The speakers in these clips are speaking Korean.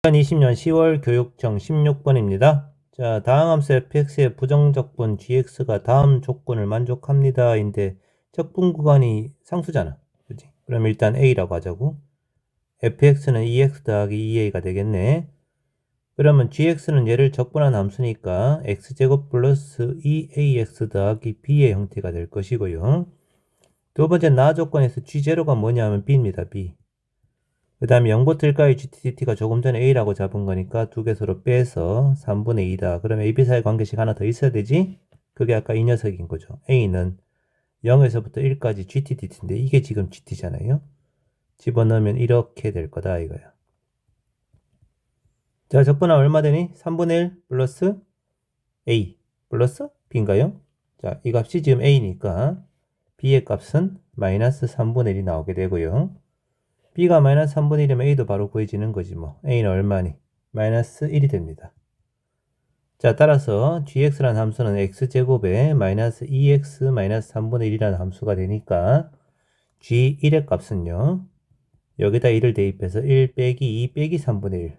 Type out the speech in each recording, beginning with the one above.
2020년 10월 교육청 16번입니다. 자, 다음 함수 fx의 부정적분 gx가 다음 조건을 만족합니다. 인데 적분 구간이 상수잖아. 그치? 그럼 일단 a라고 하자고. fx는 2x 더하기 2a가 되겠네. 그러면 gx는 얘를 적분한 함수니까 x제곱 플러스 2ax 더하기 b의 형태가 될 것이고요. 두 번째 나 조건에서 g0가 뭐냐면 b입니다. b. 그 다음에 0부터 1까지 GTDT가 조금 전에 A라고 잡은 거니까 두 개 서로 빼서 3분의 2다. 그러면 AB 사이 관계식 하나 더 있어야 되지? 그게 아까 이 녀석인 거죠. A는 0에서부터 1까지 GTDT인데 이게 지금 GT잖아요. 집어넣으면 이렇게 될 거다 이거야. 자, 적분하면 얼마 되니? 3분의 1 플러스 A 플러스 B인가요? 자, 이 값이 지금 A니까 B의 값은 마이너스 3분의 1이 나오게 되고요. B가 마이너스 3분의 1이면 A도 바로 구해지는 거지 뭐. A는 얼마니? 마이너스 1이 됩니다. 자, 따라서 gx라는 함수는 x제곱에 마이너스 2x 마이너스 3분의 1이라는 함수가 되니까 g1의 값은요. 여기다 1을 대입해서 1 빼기 2 빼기 3분의 1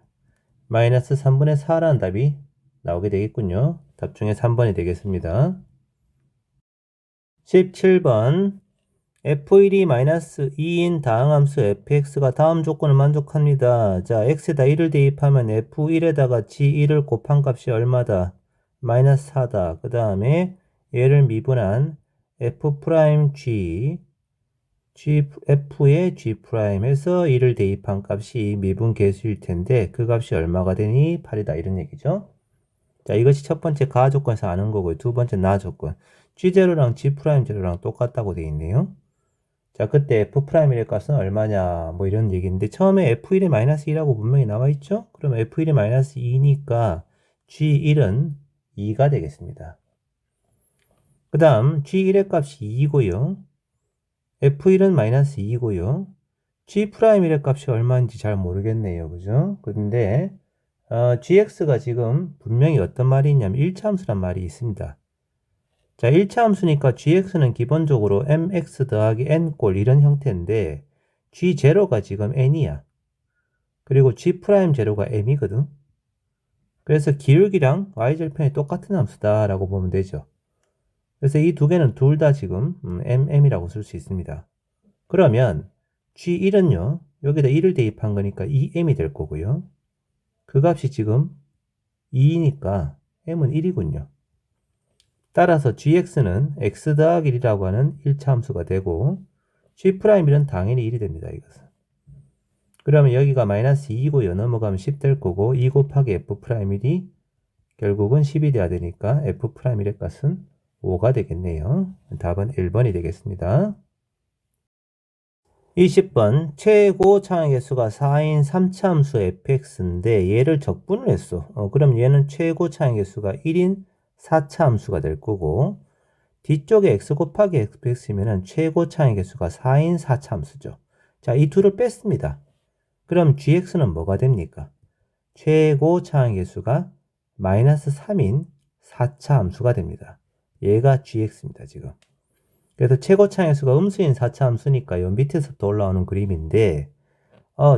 마이너스 3분의 4라는 답이 나오게 되겠군요. 답 중에 3번이 되겠습니다. 17번 f1이-2인 다항함수 fx가 다음 조건을 만족합니다. 자, x에다 1을 대입하면 f1에다가 g1을 곱한 값이 얼마다? 마이너스 4다. 그 다음에 얘를 미분한 f'g f의 g' 해서 1을 대입한 값이 미분 계수일 텐데 그 값이 얼마가 되니? 8이다. 이런 얘기죠. 자, 이것이 첫 번째 가 조건에서 아는 거고요. 두 번째 나 조건. g0랑 g'0랑 똑같다고 되어 있네요. 자, 그때 F'의 값은 얼마냐, 뭐 이런 얘기인데, 처음에 F1이 마이너스 2라고 분명히 나와 있죠? 그럼 F1이 마이너스 2니까 G1은 2가 되겠습니다. 그 다음, G1의 값이 2고요. F1은 마이너스 2고요. G'의 값이 얼마인지 잘 모르겠네요. 그죠? 근데, GX가 지금 분명히 어떤 말이 있냐면 1차 함수란 말이 있습니다. 자, 1차 함수니까 gx는 기본적으로 mx 더하기 n꼴 이런 형태인데 g0가 지금 n이야. 그리고 g'0가 m이거든. 그래서 기울기랑 y절편이 똑같은 함수다 라고 보면 되죠. 그래서 이 두 개는 둘 다 지금 mm이라고 쓸 수 있습니다. 그러면 g1은요. 여기다 1을 대입한 거니까 2m이 될 거고요. 그 값이 지금 2니까 m은 1이군요. 따라서 gx는 x 더하기 1이라고 하는 1차 함수가 되고 g'1은 당연히 1이 됩니다. 이것은. 그러면 여기가 마이너스 2고요. 넘어가면 10 될 거고 2 곱하기 f'1이 결국은 10이 돼야 되니까 f'1의 값은 5가 되겠네요. 답은 1번이 되겠습니다. 20번 최고 차항계수가 4인 3차 함수 fx인데 얘를 적분을 했어. 그럼 얘는 최고 차항계수가 1인 4차 함수가 될 거고 뒤쪽에 x 곱하기 fx면은 최고 차항 개수가 4인 4차 함수죠. 자, 이 둘을 뺐습니다. 그럼 gx는 뭐가 됩니까? 최고 차항 개수가 마이너스 3인 4차 함수가 됩니다. 얘가 gx입니다, 지금. 그래서 최고 차항 개수가 음수인 4차 함수니까 요 밑에서부터 올라오는 그림인데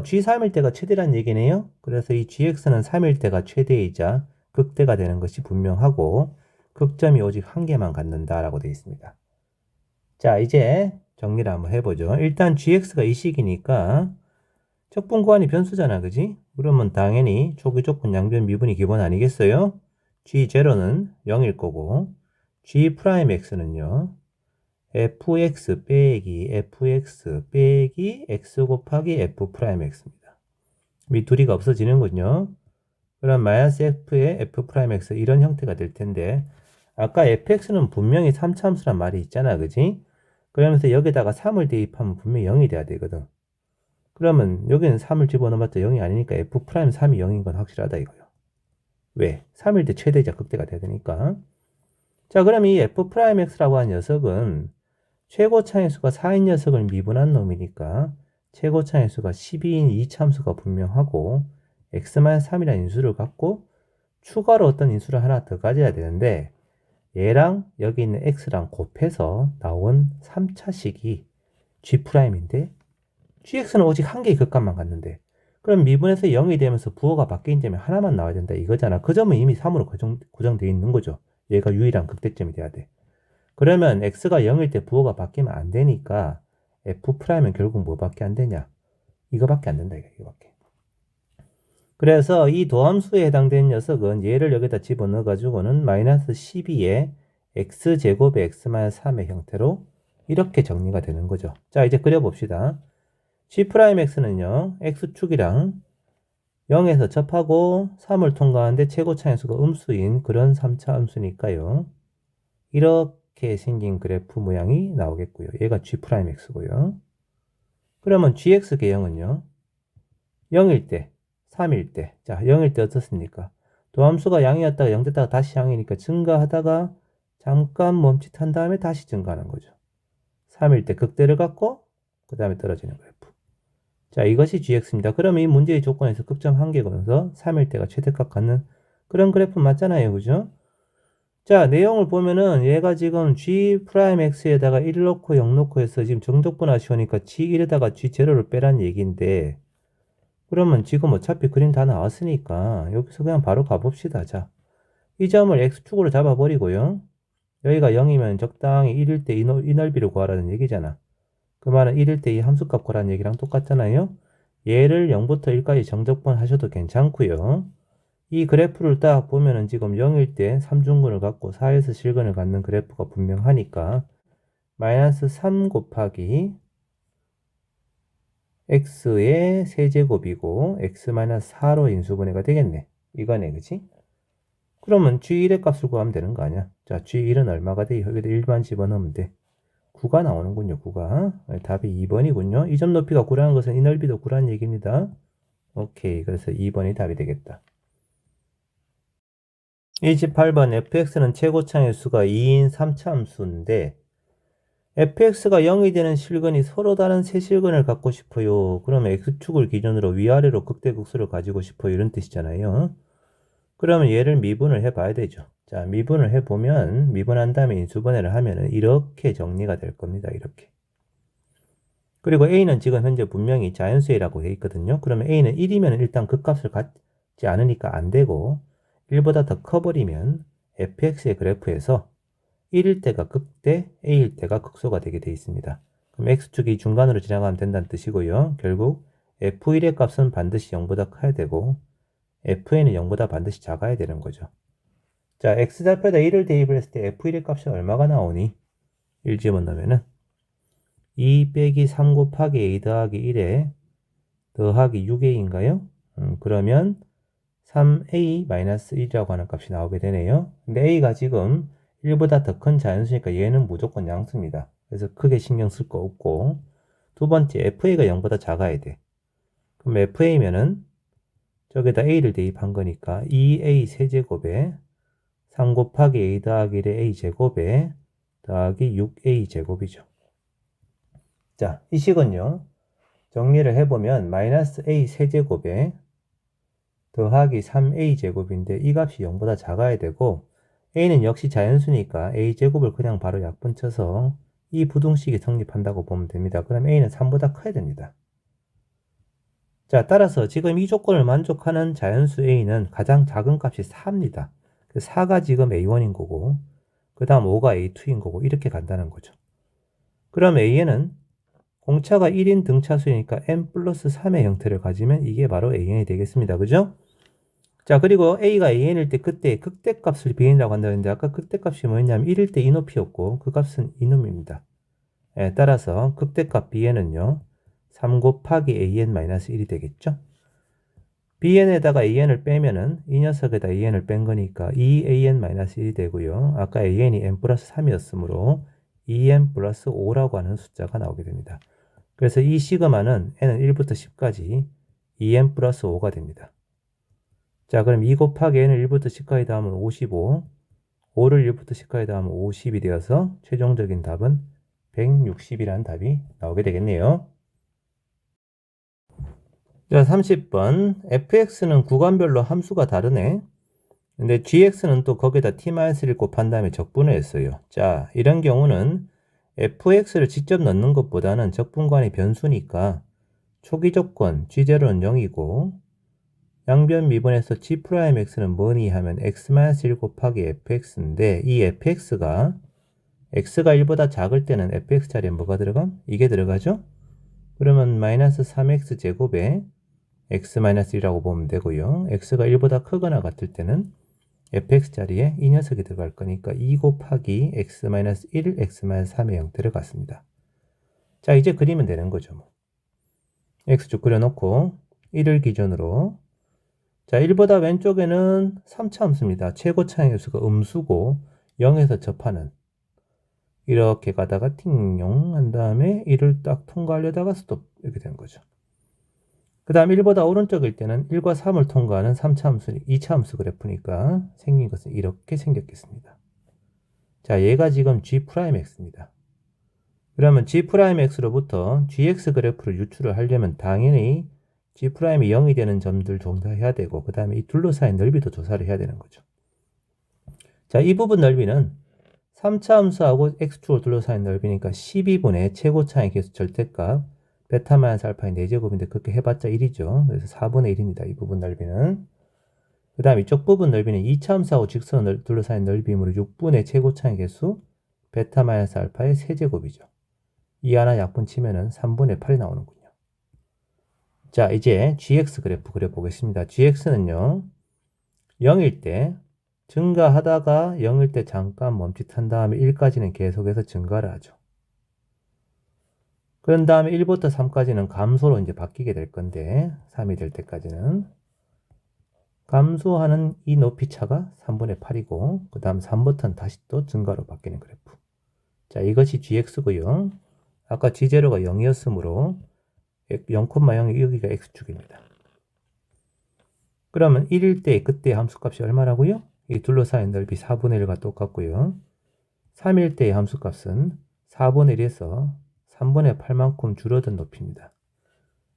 g 3일 때가 최대란 얘기네요. 그래서 이 gx는 3일 때가 최대이자 극대가 되는 것이 분명하고 극점이 오직 한 개만 갖는다라고 되어 있습니다. 자, 이제 정리를 한번 해보죠. 일단 gx가 이 식이니까 적분 구간이 변수잖아, 그지? 그러면 당연히 초기 조건 양변 미분이 기본 아니겠어요? g0는 0일 거고 g'x는요 fx 빼기 fx 빼기 x 곱하기 f'x입니다. 이 둘이가 없어지는군요. 그럼 마이너스 f의 f'x 이런 형태가 될 텐데 아까 fx는 분명히 3차 함수란 말이 있잖아, 그지? 그러면서 여기다가 3을 대입하면 분명히 0이 돼야 되거든. 그러면 여기는 3을 집어넣어봤자 0이 아니니까 f'3이 0인 건 확실하다 이거요. 왜? 3일 때 최대이자 극대가 돼야 되니까. 자, 그럼 이 f'x라고 하는 녀석은 최고 차항수가 4인 녀석을 미분한 놈이니까 최고 차항수가 12인 2차 함수가 분명하고 x-3이라는 인수를 갖고 추가로 어떤 인수를 하나 더 가져야 되는데 얘랑 여기 있는 x랑 곱해서 나온 3차식이 g'인데 gx는 오직 한 개의 극값만 갖는데 그럼 미분에서 0이 되면서 부호가 바뀐 점이 하나만 나와야 된다 이거잖아. 그 점은 이미 3으로 고정되어 있는 거죠. 얘가 유일한 극대점이 돼야 돼. 그러면 x가 0일 때 부호가 바뀌면 안 되니까 f'은 결국 뭐밖에 안 되냐? 이거밖에 안 된다. 이거밖에. 그래서 이 도함수에 해당되는 녀석은 얘를 여기다 집어넣어 가지고는 마이너스 12의 x제곱의 x-3의 형태로 이렇게 정리가 되는 거죠. 자, 이제 그려봅시다. G'X는요, x축이랑 0에서 접하고 3을 통과하는데 최고차함수가 음수인 그런 3차 함수니까요. 이렇게 생긴 그래프 모양이 나오겠고요. 얘가 G'X고요. 그러면 GX 개형은요, 0일 때, 3일 때. 자, 0일 때 어떻습니까? 도함수가 양이었다가 0 됐다가 다시 양이니까 증가하다가 잠깐 멈칫한 다음에 다시 증가하는 거죠. 3일 때 극대를 갖고 그 다음에 떨어지는 그래프. 자, 이것이 GX입니다. 그러면 이 문제의 조건에서 극점 한계거면서 3일 때가 최대값 갖는 그런 그래프 맞잖아요. 그죠? 자, 내용을 보면은 얘가 지금 G'X에다가 1 넣고 0 넣고 해서 지금 정적분 하시오니까 G1에다가 G0를 빼란 얘기인데 그러면 지금 어차피 그림 다 나왔으니까 여기서 그냥 바로 가봅시다. 자, 이 점을 X축으로 잡아버리고요. 여기가 0이면 적당히 1일 때 이 넓이를 구하라는 얘기잖아. 그 말은 1일 때 이 함수값 구하라는 얘기랑 똑같잖아요. 얘를 0부터 1까지 정적분 하셔도 괜찮고요. 이 그래프를 딱 보면은 지금 0일 때 3중근을 갖고 4에서 실근을 갖는 그래프가 분명하니까 마이너스 3 곱하기 x의 세제곱이고 x-4로 인수분해가 되겠네. 이거네, 그치? 그러면 g1의 값을 구하면 되는 거 아니야? 자, g1은 얼마가 돼? 여기다 1만 집어넣으면 돼. 9가 나오는군요, 9가. 답이 2번이군요. 이 점 높이가 9라는 것은 이 넓이도 9라는 얘기입니다. 오케이, 그래서 2번이 답이 되겠다. 28번 fx는 최고차의 수가 2인 3차 함수인데 fx가 0이 되는 실근이 서로 다른 세 실근을 갖고 싶어요. 그러면 x축을 기준으로 위아래로 극대극소를 가지고 싶어요. 이런 뜻이잖아요. 그러면 얘를 미분을 해봐야 되죠. 자, 미분을 해보면 미분한 다음에 인수분해를 하면은 이렇게 정리가 될 겁니다. 이렇게. 그리고 a는 지금 현재 분명히 자연수 a라고 돼 있거든요. 그러면 a는 1이면 일단 극값을 갖지 않으니까 안 되고 1보다 더 커버리면 fx의 그래프에서 1일 때가 극대, a일 때가 극소가 되게 돼 있습니다. 그럼 x축이 중간으로 지나가면 된다는 뜻이고요. 결국 f1의 값은 반드시 0보다 커야 되고 fn은 0보다 반드시 작아야 되는 거죠. 자, x좌표에다 1을 대입을 했을 때 f1의 값이 얼마가 나오니? 1 집어넣으면은 2 빼기 3 곱하기 a 더하기 1에 더하기 6a인가요? 그러면 3a-1이라고 하는 값이 나오게 되네요. 근데 a가 지금 1보다 더 큰 자연수니까 얘는 무조건 양수입니다. 그래서 크게 신경 쓸 거 없고 두 번째 fa가 0보다 작아야 돼. 그럼 fa면은 저기다 a를 대입한 거니까 2a 세제곱에 3 곱하기 a 더하기 1의 a 제곱에 더하기 6a 제곱이죠. 자, 이 식은요. 정리를 해보면 마이너스 a 세제곱에 더하기 3a 제곱인데 이 값이 0보다 작아야 되고 a는 역시 자연수니까 a 제곱을 그냥 바로 약분 쳐서 이 부등식이 성립한다고 보면 됩니다. 그럼 a는 3보다 커야 됩니다. 자, 따라서 지금 이 조건을 만족하는 자연수 a는 가장 작은 값이 4입니다. 4가 지금 a1인 거고 그 다음 5가 a2인 거고 이렇게 간다는 거죠. 그럼 a는 공차가 1인 등차수니까 n 플러스 3의 형태를 가지면 이게 바로 an이 되겠습니다. 그죠? 자, 그리고 a가 an일 때 그때 극대값을 bn이라고 한다는데 아까 극대값이 뭐였냐면 1일 때 이 높이였고 그 값은 이놈입니다. 따라서 극대값 bn은요 3 곱하기 an-1이 되겠죠. bn에다가 an을 빼면은 이 녀석에다 an을 뺀 거니까 2an-1이 되고요. 아까 an이 n 플러스 3이었으므로 2n 플러스 5라고 하는 숫자가 나오게 됩니다. 그래서 이 시그마는 n은 1부터 10까지 2n 플러스 5가 됩니다. 자, 그럼 2 곱하기 n을 1부터 10까지 더하면 55, 5를 1부터 10까지 더하면 50이 되어서 최종적인 답은 160이라는 답이 나오게 되겠네요. 자, 30번. fx는 구간별로 함수가 다르네. 근데 gx는 또 거기다 t-1을 곱한 다음에 적분을 했어요. 자, 이런 경우는 fx를 직접 넣는 것보다는 적분관이 변수니까 초기 조건 G0는 0이고 양변 미분에서 G'X는 뭐니 하면 X-1 곱하기 fx인데 이 fx가 x가 1보다 작을 때는 fx 자리에 뭐가 들어감? 이게 들어가죠? 그러면 마이너스 3x 제곱에 x-1이라고 보면 되고요. x가 1보다 크거나 같을 때는 fx 자리에 이 녀석이 들어갈 거니까 2 곱하기 x-1, x-3의 형태를 갖습니다. 자, 이제 그리면 되는 거죠. 뭐. x축 그려놓고 1을 기준으로 자, 1보다 왼쪽에는 3차 함수입니다. 최고 차항 횟수가 음수고 0에서 접하는 이렇게 가다가 팅용 한 다음에 1을 딱 통과하려다가 스톱 이렇게 된 거죠. 그 다음 1보다 오른쪽일 때는 1과 3을 통과하는 3차 함수, 2차 함수 그래프니까 생긴 것은 이렇게 생겼겠습니다. 자, 얘가 지금 G'X입니다. 그러면 G'X로부터 GX 그래프를 유출을 하려면 당연히 G'이 0이 되는 점들 조사해야 되고 그 다음에 이 둘러싸인 넓이도 조사를 해야 되는 거죠. 자, 이 부분 넓이는 3차 함수하고 X축을 둘러싸인 넓이니까 12분의 최고차의 개수 절대값 베타-알파의 4제곱인데 그렇게 해봤자 1이죠. 그래서 4분의 1입니다. 이 부분 넓이는. 그 다음 이쪽 부분 넓이는 2차 함수하고 직선을 둘러싸인 넓이므로 6분의 최고차의 개수 베타-알파의 3제곱이죠. 이 하나 약분 치면은 3분의 8이 나오는군요. 자, 이제 GX 그래프 그려보겠습니다. GX는요, 0일 때 증가하다가 0일 때 잠깐 멈칫한 다음에 1까지는 계속해서 증가를 하죠. 그런 다음에 1부터 3까지는 감소로 이제 바뀌게 될 건데 3이 될 때까지는 감소하는 이 높이 차가 3분의 8이고 그 다음 3부터는 다시 또 증가로 바뀌는 그래프. 자, 이것이 GX고요. 아까 G0가 0이었으므로 0,0이 여기가 X축입니다. 그러면 1일 때 그때 함수값이 얼마라고요? 이 둘러싸인 넓이 4분의 1과 똑같고요. 3일 때의 함수값은 4분의 1에서 3분의 8만큼 줄어든 높이입니다.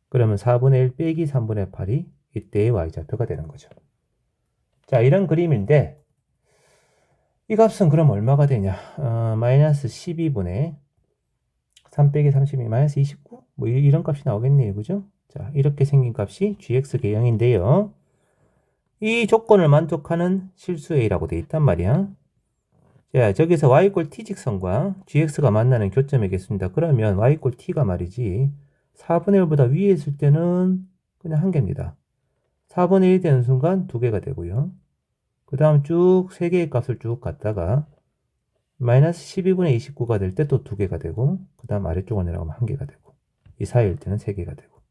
그러면 4분의 1 빼기 3분의 8이 이때의 y좌표가 되는 거죠. 자, 이런 그림인데 이 값은 그럼 얼마가 되냐? 마이너스 12분의 3 빼기 32 마이너스 29? 뭐 이런 값이 나오겠네요. 그죠? 자, 이렇게 생긴 값이 gx 개형인데요. 이 조건을 만족하는 실수 a라고 되어 있단 말이야. 자, 저기서 y = t 직선과 gx가 만나는 교점의 개수입니다. 그러면 y = t가 말이지 4분의 1보다 위에 있을 때는 그냥 한 개입니다. 4분의 1 되는 순간 2개가 되고요. 그 다음 쭉 3개의 값을 쭉 갔다가 마이너스 12분의 29가 될 때 또 2개가 되고 그 다음 아래쪽으로 내려가면 1개가 되고 이 사이일 때는 3개가 되고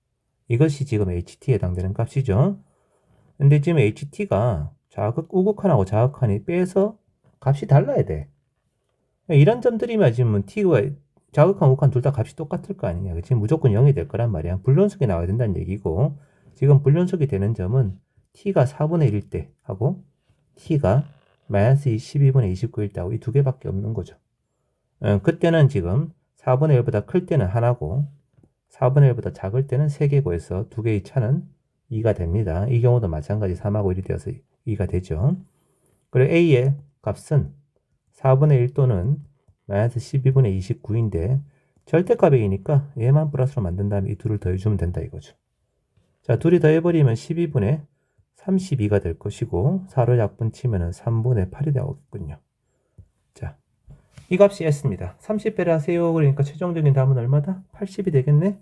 이것이 지금 HT에 해당되는 값이죠. 근데 지금 HT가 우극한하고 자극한이 빼서 값이 달라야 돼. 이런 점들이면 지금 T가 자극한, 우극한 둘 다 값이 똑같을 거 아니냐. 지금 무조건 0이 될 거란 말이야. 불연속이 나와야 된다는 얘기고 지금 불연속이 되는 점은 T가 4분의 1일 때 하고 T가 마이너스 12분의 29일 때 하고 이 두 개밖에 없는 거죠. 그때는 지금 4분의 1보다 클 때는 하나고 4분의 1보다 작을 때는 3개고 해서 두 개의 차는 2가 됩니다. 이 경우도 마찬가지 3하고 1이 되어서 2가 되죠. 그리고 A의 값은 4분의 1 또는 마이너스 12분의 29인데 절대값 A니까 얘만 플러스로 만든 다음에 이 둘을 더해주면 된다 이거죠. 자, 둘이 더해버리면 12분의 32가 될 것이고 4로 약분 치면 3분의 8이 나오겠군요. 자, 이 값이 S입니다. 30배를 하세요. 그러니까 최종적인 답은 얼마다? 80이 되겠네.